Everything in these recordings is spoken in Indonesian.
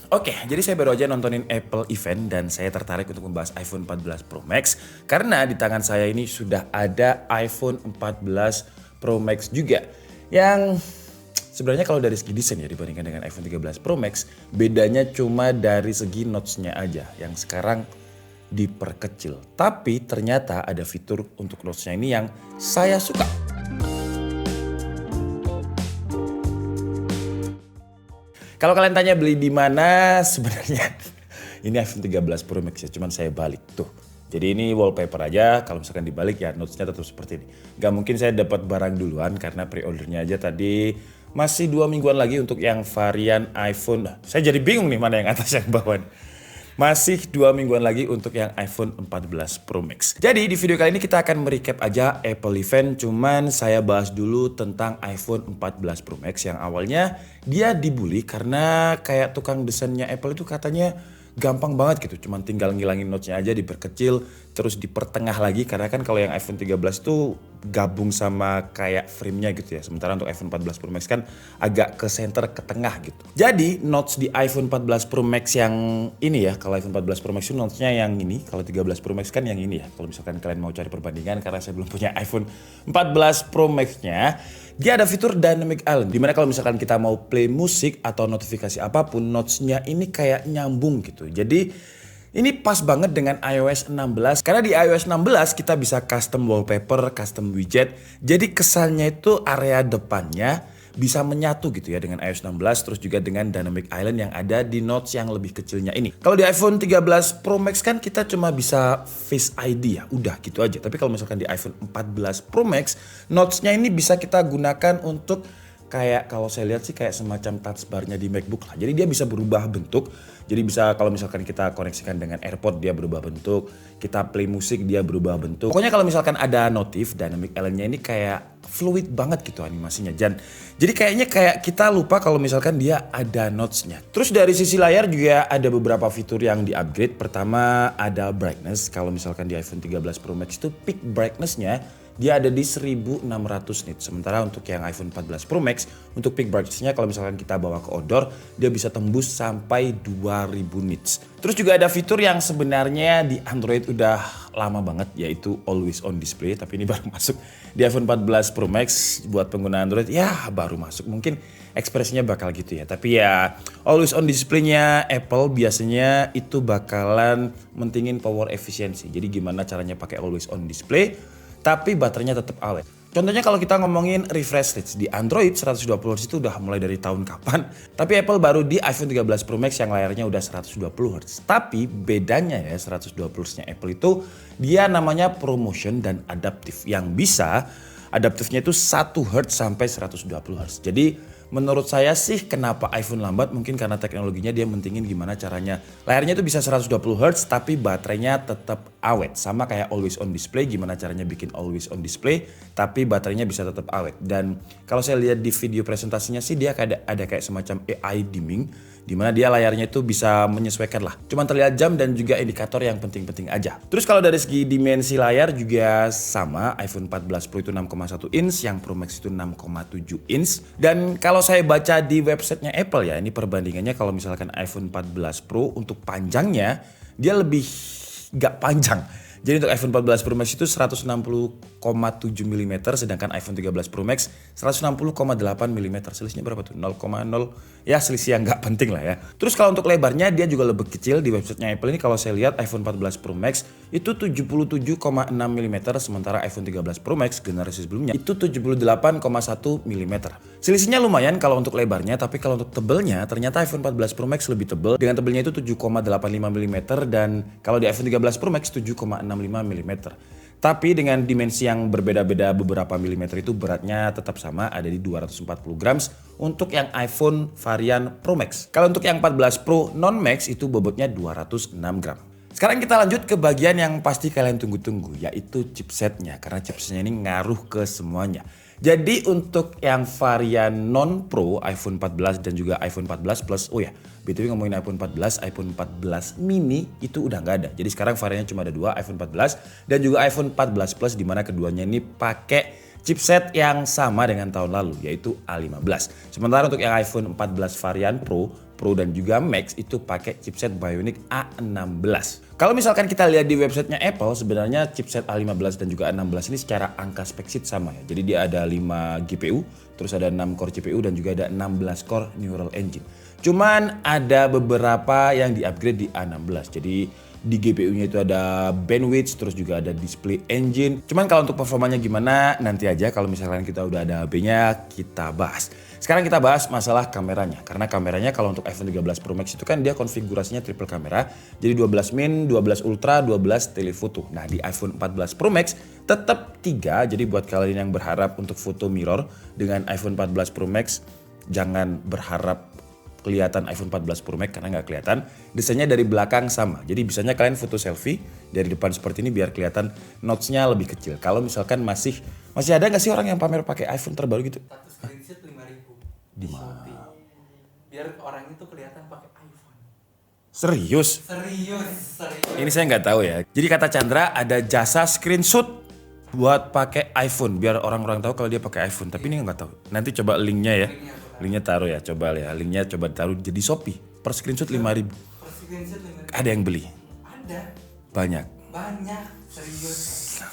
Oke, jadi saya baru aja nontonin Apple event dan saya tertarik untuk membahas iPhone 14 Pro Max karena di tangan saya ini sudah ada iPhone 14 Pro Max juga yang sebenarnya kalau dari segi desain ya dibandingkan dengan iPhone 13 Pro Max bedanya cuma dari segi notch-nya aja yang sekarang diperkecil. Tapi ternyata ada fitur untuk notch-nya ini yang saya suka. Kalau kalian tanya beli di mana, sebenarnya ini iPhone 13 Pro Max ya, cuman saya balik tuh. Jadi ini wallpaper aja, kalau misalkan dibalik ya notes-nya tetap seperti ini. Gak mungkin saya dapat barang duluan karena pre-ordernya aja tadi masih 2 mingguan lagi untuk yang varian iPhone. Saya jadi bingung nih mana yang atas yang bawah. Masih 2 mingguan lagi untuk yang iPhone 14 Pro Max. Jadi di video kali ini kita akan merecap aja Apple event. Cuman saya bahas dulu tentang iPhone 14 Pro Max yang awalnya dia dibully karena kayak tukang desainnya Apple itu katanya gampang banget gitu. Cuman tinggal ngilangin notch-nya aja diperkecil terus dipertengah lagi. Karena kan kalau yang iPhone 13 itu gabung sama kayak frame-nya gitu ya. Sementara untuk iPhone 14 Pro Max kan agak ke center ke tengah gitu. Jadi notch di iPhone 14 Pro Max yang ini ya. Kalau iPhone 14 Pro Max itu notch-nya yang ini. Kalau 13 Pro Max kan yang ini ya. Kalau misalkan kalian mau cari perbandingan karena saya belum punya iPhone 14 Pro Max-nya. Dia ada fitur Dynamic Island. Dimana kalau misalkan kita mau play musik atau notifikasi apapun. Notch-nya ini kayak nyambung gitu. Jadi ini pas banget dengan iOS 16 karena di iOS 16 kita bisa custom wallpaper, custom widget. Jadi kesannya itu area depannya bisa menyatu gitu ya dengan iOS 16 terus juga dengan Dynamic Island yang ada di notch yang lebih kecilnya ini. Kalau di iPhone 13 Pro Max kan kita cuma bisa Face ID ya, udah gitu aja. Tapi kalau misalkan di iPhone 14 Pro Max, notch-nya ini bisa kita gunakan untuk kayak kalau saya lihat sih kayak semacam touch bar-nya di MacBook lah. Jadi dia bisa berubah bentuk. Jadi bisa kalau misalkan kita koneksikan dengan AirPod dia berubah bentuk. Kita play musik dia berubah bentuk. Pokoknya kalau misalkan ada notif Dynamic Island-nya ini kayak fluid banget gitu animasinya. Jadi kayaknya kayak kita lupa kalau misalkan dia ada notes-nya. Terus dari sisi layar juga ada beberapa fitur yang di-upgrade. Pertama ada brightness. Kalau misalkan di iPhone 13 Pro Max itu peak brightness-nya dia ada di 1600 nits. Sementara untuk yang iPhone 14 Pro Max, untuk peak brightness-nya kalau misalkan kita bawa ke outdoor, dia bisa tembus sampai 2000 nits. Terus juga ada fitur yang sebenarnya di Android udah lama banget, yaitu Always On Display. Tapi ini baru masuk di iPhone 14 Pro Max buat pengguna Android, ya baru masuk. Mungkin ekspresinya bakal gitu ya. Tapi ya Always On Display-nya Apple biasanya itu bakalan mentingin power efficiency. Jadi gimana caranya pakai Always On Display tapi baterainya tetap awet. Contohnya kalau kita ngomongin refresh rate di Android 120Hz itu udah mulai dari tahun kapan. Tapi Apple baru di iPhone 13 Pro Max yang layarnya udah 120Hz. Tapi bedanya ya 120Hz-nya Apple itu dia namanya ProMotion dan adaptif. Yang bisa adaptifnya itu 1Hz sampai 120Hz. Jadi menurut saya sih kenapa iPhone lambat mungkin karena teknologinya dia mentingin gimana caranya. Layarnya itu bisa 120Hz tapi baterainya tetap awet. Sama kayak Always On Display, gimana caranya bikin Always On Display tapi baterainya bisa tetap awet. Dan kalau saya lihat di video presentasinya sih dia ada kayak semacam AI dimming. Dimana dia layarnya itu bisa menyesuaikan lah. Cuman terlihat jam dan juga indikator yang penting-penting aja. Terus kalau dari segi dimensi layar juga sama. iPhone 14 Pro itu 6,1 inch, yang Pro Max itu 6,7 inch. Dan kalau saya baca di websitenya Apple ya, ini perbandingannya kalau misalkan iPhone 14 Pro untuk panjangnya, dia lebih gak panjang. Jadi untuk iPhone 14 Pro Max itu 160,7 mm, sedangkan iPhone 13 Pro Max 160,8 mm. Selisihnya berapa tuh? 0,0. Ya selisih yang nggak penting lah ya. Terus kalau untuk lebarnya dia juga lebih kecil di websitenya Apple ini. Kalau saya lihat iPhone 14 Pro Max itu 77,6 mm, sementara iPhone 13 Pro Max generasi sebelumnya itu 78,1 mm. Selisihnya lumayan kalau untuk lebarnya, tapi kalau untuk tebelnya ternyata iPhone 14 Pro Max lebih tebel. Dengan tebelnya itu 7,85 mm dan kalau di iPhone 13 Pro Max 7,65 mm. Tapi dengan dimensi yang berbeda-beda beberapa milimeter itu beratnya tetap sama, ada di 240 grams untuk yang iPhone varian Pro Max. Kalau untuk yang 14 Pro non-Max itu bobotnya 206 gram. Sekarang kita lanjut ke bagian yang pasti kalian tunggu-tunggu, yaitu chipsetnya. Karena chipsetnya ini ngaruh ke semuanya. Jadi untuk yang varian non-Pro iPhone 14 dan juga iPhone 14 Plus, oh ya, BTW ngomongin iPhone 14, iPhone 14 mini itu udah nggak ada. Jadi sekarang variannya cuma ada 2, iPhone 14 dan juga iPhone 14 Plus, di mana keduanya ini pakai chipset yang sama dengan tahun lalu, yaitu A15. Sementara untuk yang iPhone 14 varian Pro Pro dan juga Max itu pakai chipset Bionic A16. Kalau misalkan kita lihat di websitenya Apple, sebenarnya chipset A15 dan juga A16 ini secara angka spek sheet sama ya. Jadi dia ada 5 GPU, terus ada 6 core CPU dan juga ada 16 core Neural Engine. Cuman ada beberapa yang di-upgrade di A16. Jadi di GPU-nya itu ada bandwidth, terus juga ada display engine. Cuman kalau untuk performanya gimana, nanti aja kalau misalkan kita udah ada HP-nya, kita bahas. Sekarang kita bahas masalah kameranya. Karena kameranya kalau untuk iPhone 13 Pro Max itu kan dia konfigurasinya triple kamera. Jadi 12 min, 12 ultra, 12 telephoto. Nah di iPhone 14 Pro Max tetap 3. Jadi buat kalian yang berharap untuk foto mirror dengan iPhone 14 Pro Max, jangan berharap kelihatan iPhone 14 Pro Max karena nggak kelihatan. Desainnya dari belakang sama. Jadi bisanya kalian foto selfie dari depan seperti ini biar kelihatan notch-nya lebih kecil. Kalau misalkan masih ada nggak sih orang yang pamer pakai iPhone terbaru gitu? Satu screenshot 5.000 Di mana? Shopee. Biar orang itu kelihatan pakai iPhone. Serius? Serius. Ini saya nggak tahu ya. Jadi kata Chandra ada jasa screenshot buat pakai iPhone biar orang-orang tahu kalau dia pakai iPhone. Tapi ini nggak tahu. Nanti coba linknya ya. Linknya taruh ya, coba ya. Linknya coba taruh jadi Shopee. Per screenshot 5.000. Per screenshot 5.000. Ada yang beli? Ada. Banyak. Banyak. Serius.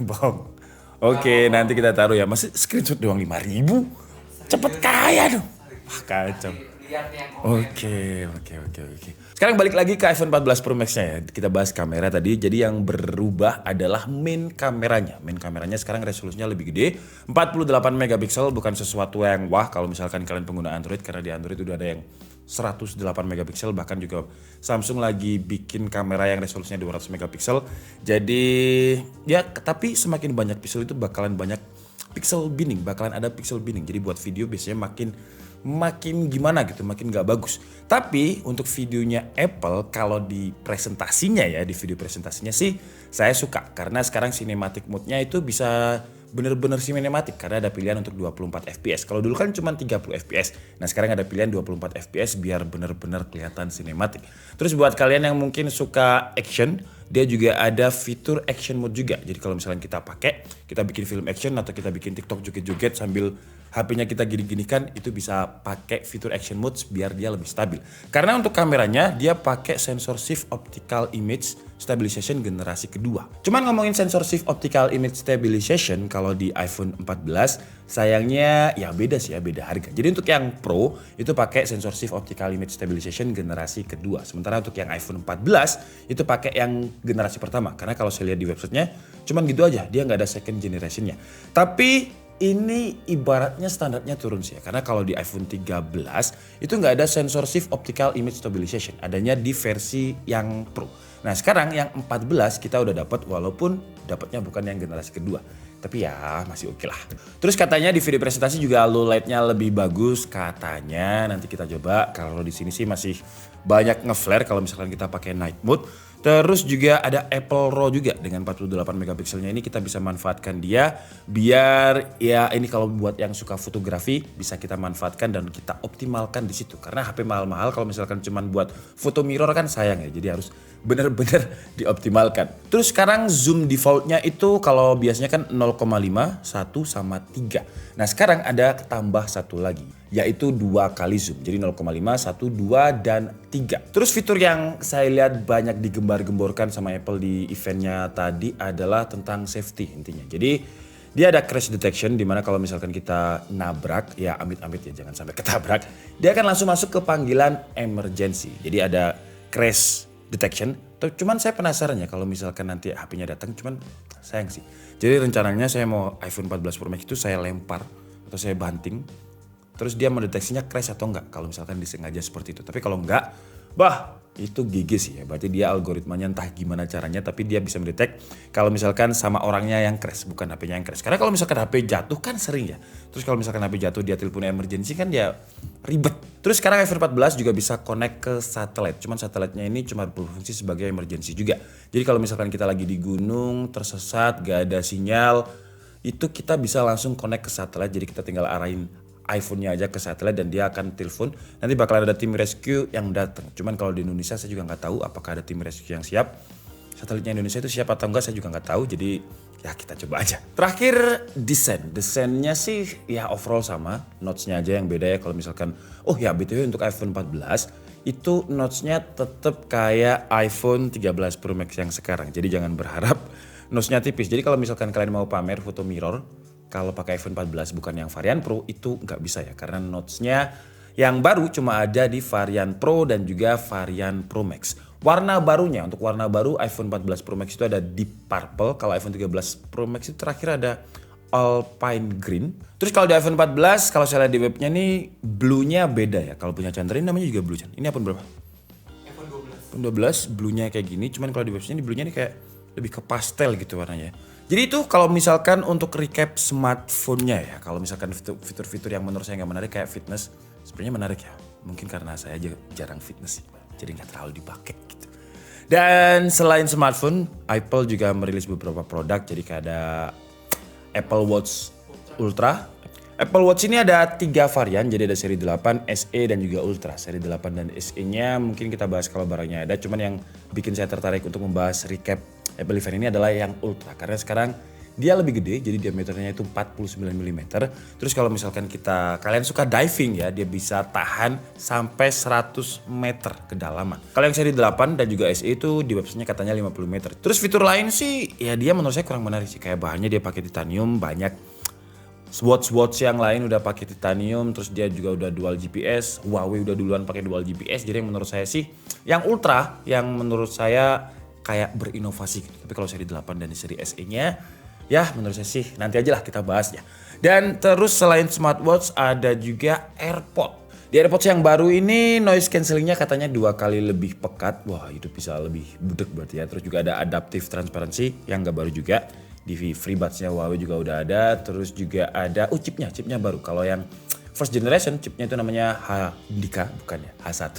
Bohong. Oke, nanti kita taruh ya. Masih screenshot doang 5.000? Cepet kaya dong. Wah, kacau. Lihat yang komen. Oke. Sekarang balik lagi ke iPhone 14 Pro Max-nya ya. Kita bahas kamera tadi. Jadi yang berubah adalah main kameranya. Main kameranya sekarang resolusinya lebih gede. 48 megapiksel, bukan sesuatu yang wah kalau misalkan kalian pengguna Android. Karena di Android udah ada yang 108 megapiksel. Bahkan juga Samsung lagi bikin kamera yang resolusinya 200 megapiksel. Jadi ya tapi semakin banyak pixel itu bakalan banyak pixel binning. Bakalan ada pixel binning. Jadi buat video biasanya makin gimana gitu, makin gak bagus. Tapi untuk videonya Apple kalau di presentasinya ya, di video presentasinya sih saya suka. Karena sekarang cinematic mode-nya itu bisa bener-bener cinematic karena ada pilihan untuk 24 fps. Kalau dulu kan cuma 30 fps. Nah sekarang ada pilihan 24 fps biar bener-bener kelihatan cinematic. Terus buat kalian yang mungkin suka action, dia juga ada fitur action mode juga. Jadi kalau misalnya kita pakai, kita bikin film action atau kita bikin TikTok joget-joget sambil HP-nya kita gini-ginikan, itu bisa pakai fitur action mode biar dia lebih stabil. Karena untuk kameranya dia pakai sensor shift optical image stabilization generasi kedua. Cuman ngomongin sensor shift optical image stabilization kalau di iPhone 14 sayangnya ya beda sih ya, beda harga. Jadi untuk yang Pro itu pakai sensor shift optical image stabilization generasi kedua. Sementara untuk yang iPhone 14 itu pakai yang generasi pertama. Karena kalau saya lihat di websitenya cuman gitu aja, dia nggak ada second generationnya. Tapi ini ibaratnya standarnya turun sih ya. Karena kalau di iPhone 13 itu nggak ada sensor shift optical image stabilization. Adanya di versi yang Pro. Nah sekarang yang 14 kita udah dapat walaupun dapatnya bukan yang generasi kedua. Tapi ya masih oke lah. Terus katanya di video presentasi juga low light-nya lebih bagus katanya. Nanti kita coba. Kalau di sini sih masih banyak nge-flare kalau misalkan kita pakai night mode. Terus juga ada Apple RAW juga dengan 48 megapikselnya ini kita bisa manfaatkan dia biar ya ini kalau buat yang suka fotografi bisa kita manfaatkan dan kita optimalkan di situ. Karena HP mahal-mahal kalau misalkan cuman buat foto mirror kan sayang ya. Jadi harus bener-bener dioptimalkan. Terus sekarang zoom defaultnya itu kalau biasanya kan 0,5, 1 sama 3. Nah sekarang ada tambah satu lagi yaitu 2 kali zoom. Jadi 0,5, 1, 2, dan 3. Terus fitur yang saya lihat banyak digembar-gemborkan sama Apple di eventnya tadi adalah tentang safety intinya. Jadi dia ada crash detection dimana kalau misalkan kita nabrak, ya amit-amit ya jangan sampai ketabrak. Dia akan langsung masuk ke panggilan emergency. Jadi ada crash detection. Cuman saya penasaran ya kalau misalkan nanti HP-nya datang, cuman sayang sih. Jadi rencananya saya mau iPhone 14 Pro Max itu saya lempar atau saya banting. Terus dia mendeteksinya crash atau enggak kalau misalkan disengaja seperti itu. Tapi kalau enggak, itu GG sih ya. Berarti dia algoritmanya entah gimana caranya tapi dia bisa mendetek kalau misalkan sama orangnya yang crash, bukan HP-nya yang crash. Karena kalau misalkan HP jatuh kan sering ya. Terus kalau misalkan HP jatuh dia telepon emergency kan dia ribet. Terus sekarang iPhone 14 juga bisa connect ke satelit. Cuman satelitnya ini cuma berfungsi sebagai emergency juga. Jadi kalau misalkan kita lagi di gunung, tersesat, gak ada sinyal, itu kita bisa langsung connect ke satelit. Jadi kita tinggal arahin iPhone-nya aja ke satelit dan dia akan telepon. Nanti bakalan ada tim rescue yang datang. Cuman kalau di Indonesia saya juga nggak tahu apakah ada tim rescue yang siap. Satelitnya Indonesia itu siap atau enggak saya juga nggak tahu. Jadi ya kita coba aja. Terakhir desainnya sih ya overall sama. Notch-nya aja yang beda ya kalau misalkan. Oh ya BTW untuk iPhone 14 itu notch-nya tetap kayak iPhone 13 Pro Max yang sekarang. Jadi jangan berharap notch-nya tipis. Jadi kalau misalkan kalian mau pamer foto mirror, kalau pakai iPhone 14 bukan yang varian Pro itu nggak bisa ya. Karena notch-nya yang baru cuma ada di varian Pro dan juga varian Pro Max. Warna barunya, untuk warna baru iPhone 14 Pro Max itu ada deep purple. Kalau iPhone 13 Pro Max itu terakhir ada Alpine Green. Terus kalau di iPhone 14, kalau saya lihat di webnya nih, blue-nya beda ya. Kalau punya Chandra ini namanya juga blue Chan. Ini iPhone berapa? iPhone 12. iPhone 12, blue-nya kayak gini. Cuman kalau di website ini blue-nya nih kayak lebih ke pastel gitu warnanya. Jadi itu kalau misalkan untuk recap smartphone-nya ya. Kalau misalkan fitur-fitur yang menurut saya nggak menarik kayak fitness, sebenarnya menarik ya. Mungkin karena saya aja jarang fitness sih. Jadi nggak terlalu dipakai gitu. Dan selain smartphone, Apple juga merilis beberapa produk. Jadi kayak ada Apple Watch Ultra. Apple Watch ini ada 3 varian, jadi ada seri 8, SE dan juga Ultra. Seri 8 dan SE-nya mungkin kita bahas kalau barangnya ada, cuman yang bikin saya tertarik untuk membahas recap Apple event ini adalah yang Ultra. Karena sekarang dia lebih gede, jadi diameternya itu 49 mm. Terus kalau misalkan kalian suka diving ya, dia bisa tahan sampai 100 meter kedalaman. Kalau yang seri 8 dan juga SE itu di websitenya katanya 50 meter. Terus fitur lain sih, ya dia menurut saya kurang menarik sih. Kayak bahannya dia pakai titanium, banyak watch yang lain udah pakai titanium, terus dia juga udah dual GPS. Huawei udah duluan pakai dual GPS. Jadi yang menurut saya sih, yang Ultra yang menurut saya kayak berinovasi gitu. Tapi kalau seri 8 dan seri SE-nya, ya menurut saya sih nanti aja lah kita bahas ya. Dan terus selain smartwatch ada juga AirPods. Di AirPods yang baru ini noise cancellingnya katanya 2 kali lebih pekat. Wah itu bisa lebih budek berarti ya. Terus juga ada adaptive transparency yang gak baru juga. Di FreeBuds-nya Huawei juga udah ada. Terus juga ada chipnya baru. Kalau yang first generation chipnya itu namanya H-Dika, bukan ya H1.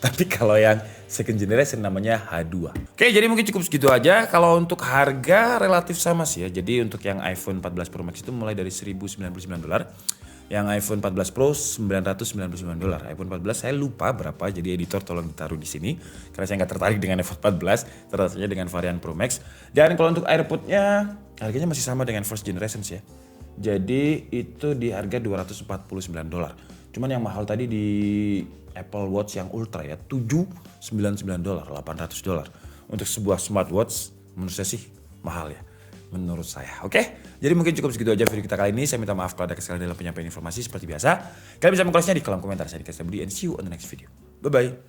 Tapi kalau yang second generation namanya H2. Oke, jadi mungkin cukup segitu aja. Kalau untuk harga relatif sama sih ya. Jadi untuk yang iPhone 14 Pro Max itu mulai dari $1.099. Yang iPhone 14 Pro $999. iPhone 14 saya lupa berapa, jadi editor tolong ditaruh di sini. Karena saya nggak tertarik dengan iPhone 14, tertariknya dengan varian Pro Max. Dan kalau untuk AirPods-nya harganya masih sama dengan first generation sih ya. Jadi itu di harga $249. Cuman yang mahal tadi di Apple Watch yang Ultra ya, $799, $800. Untuk sebuah smartwatch menurut saya sih mahal ya. Menurut saya, oke? Jadi mungkin cukup segitu aja video kita kali ini. Saya minta maaf kalau ada kesalahan dalam penyampaian informasi seperti biasa. Kalian bisa mengkoleksinya di kolom komentar. Saya Dika Sabudi and see you on the next video. Bye-bye.